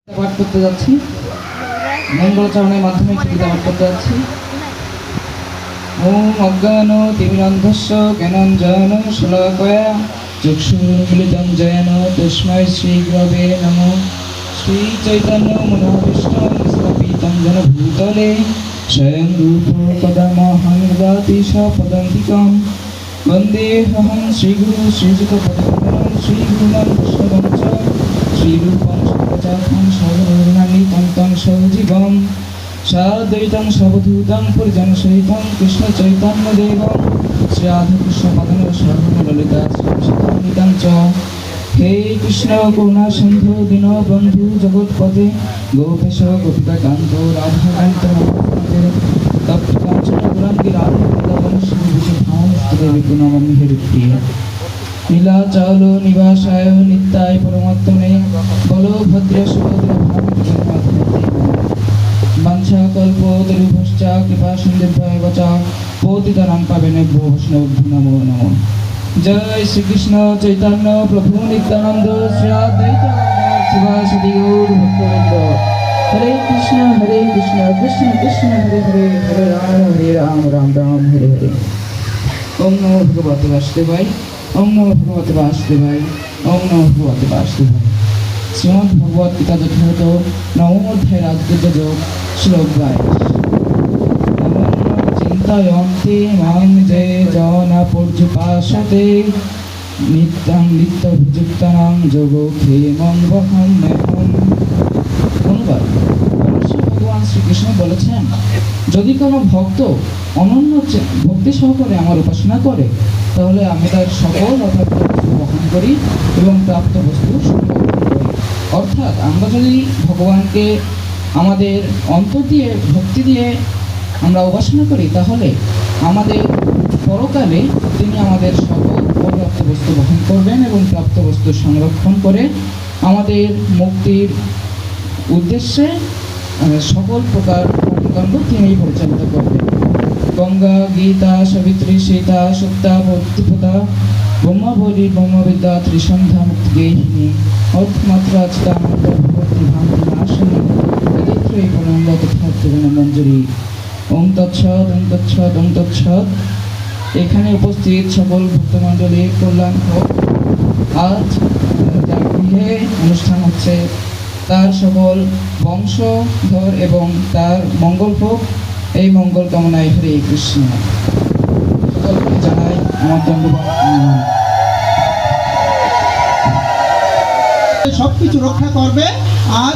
পাঠ করতে যাচ্ছি, মঙ্গলাচরণের মাধ্যমে কবিতা পাঠ করতে যাচ্ছি। ওম অজ্ঞান তিমিরান্ধস্য জ্ঞানাঞ্জন শলাকয়া চক্ষুর্মিলিतं येन তস্मै শ্রীগুরবে নমঃ। শ্রী চৈতন্য মনোভীষ্টং স্থাপিतं येन ভূতলে স্বয়ং রূপ কদমহং দদাতি সপদান্তিকং। বন্দেহং শ্রীগুরু শ্রীযুতপদাম্বরং শ্রীগুণাং কৃষ্ণং চ শ্রীরূপং সর্বচাখং সর্বগুণান্বিतं तं সজীবং সাদ্বৈতং সবধূतं পরিজনসহিतं কৃষ্ণ চৈতন্যদেবং শ্রী রাধাকৃষ্ণপাদং সর্বললিতা শ্রীসীতান্বিतं চ। হে কৃষ্ণ করুণা সিন্ধু দীনবন্ধু জগৎপতে গোপেশ গোপিকাকান্ত রাধাকান্ত নমস্তে তপ্তকাঞ্চন গৌরাঙ্গী রাধাবৃন্দাবন শ্রীবিশুদ্ধামস্তুতে নমামি হরিপ্রিয়ে। নীলাচল নিবাসায় নিত্যায় পরমাত্মনে বলভদ্র সুভদ্র বাঞ্ছাকল্পতরুভশ্চ কৃপা সিন্ধুভ্যো বচ পতিতানাং পাবনেভ্যো বৈষ্ণবেভ্যো নমো নমঃ। জয় শ্রীকৃষ্ণ চৈতন্য প্রভু নিত্যানন্দ শ্রী অদ্বৈত শিবাসাদি গৌর ভক্তবৃন্দ। হরে কৃষ্ণ কৃষ্ণ কৃষ্ণ হরে হরে হরে রাম রাম রাম হরে হরে। ওম নমো ভগবতে বাসুদেবায় ওম নমো ভগবতে বাসুদেবায় ওম নমো ভগবতে বাসুদেবায়। শ্রীমদ্ ভগবত গীতা যথাযথ নবম অধ্যায় রাজযোগ শ্লোক 22। চিন্তয়ন্তি মাং যে জন পর্যুপাসতে নিত্যং নিত্যভিযুক্তানাং যোগক্ষেমং বহাম্যহম। অনুবাদ: ভগবান শ্রীকৃষ্ণ বলেছেন, যদি কোনো ভক্ত অনন্য ভক্তি সহকারে আমার উপাসনা করে তাহলে আমি তার সকল অপ্রাপ্ত বস্তু বহন করি এবং প্রাপ্ত বস্তু সংরক্ষণ করি। অর্থাৎ আমরা যদি ভগবানকে আমাদের অন্তর দিয়ে ভক্তি দিয়ে আমরা উপাসনা করি তাহলে আমাদের পরকালে তিনি আমাদের সকল অপ্রাপ্ত বস্তু বহন করবেন এবং প্রাপ্ত বস্তু সংরক্ষণ করে আমাদের মুক্তির উদ্দেশ্যে সকল প্রকার কর্মকাণ্ড তিনি পরিচালিত করবেন। গঙ্গা গীতা সাবিত্রী সীতা সত্তা প্রতিপদা ব্রহ্মাবলী ব্রহ্মবিদ্যা ত্রিসন্ধ্যা মুক্তিগেহিনী অর্থমাত্রা চিতানন্দ ভক্তি ভান্তি নাশিনী বেদত্রয়ী প্রণন্দ তথা মঞ্জুরি। ওম তৎসৎ ওম তৎসৎ ওম তৎসৎ। এখানে উপস্থিত সকল ভক্তমণ্ডলীর কল্যাণ হোক। আজ যার গৃহে অনুষ্ঠান হচ্ছে তার সকল বংশধর এবং তার মঙ্গল হোক, এই মঙ্গল কামনায় হরে কৃষ্ণ। সকলকে জানাই আমার ধন্যবাদ। সবকিছু রক্ষা করবে আর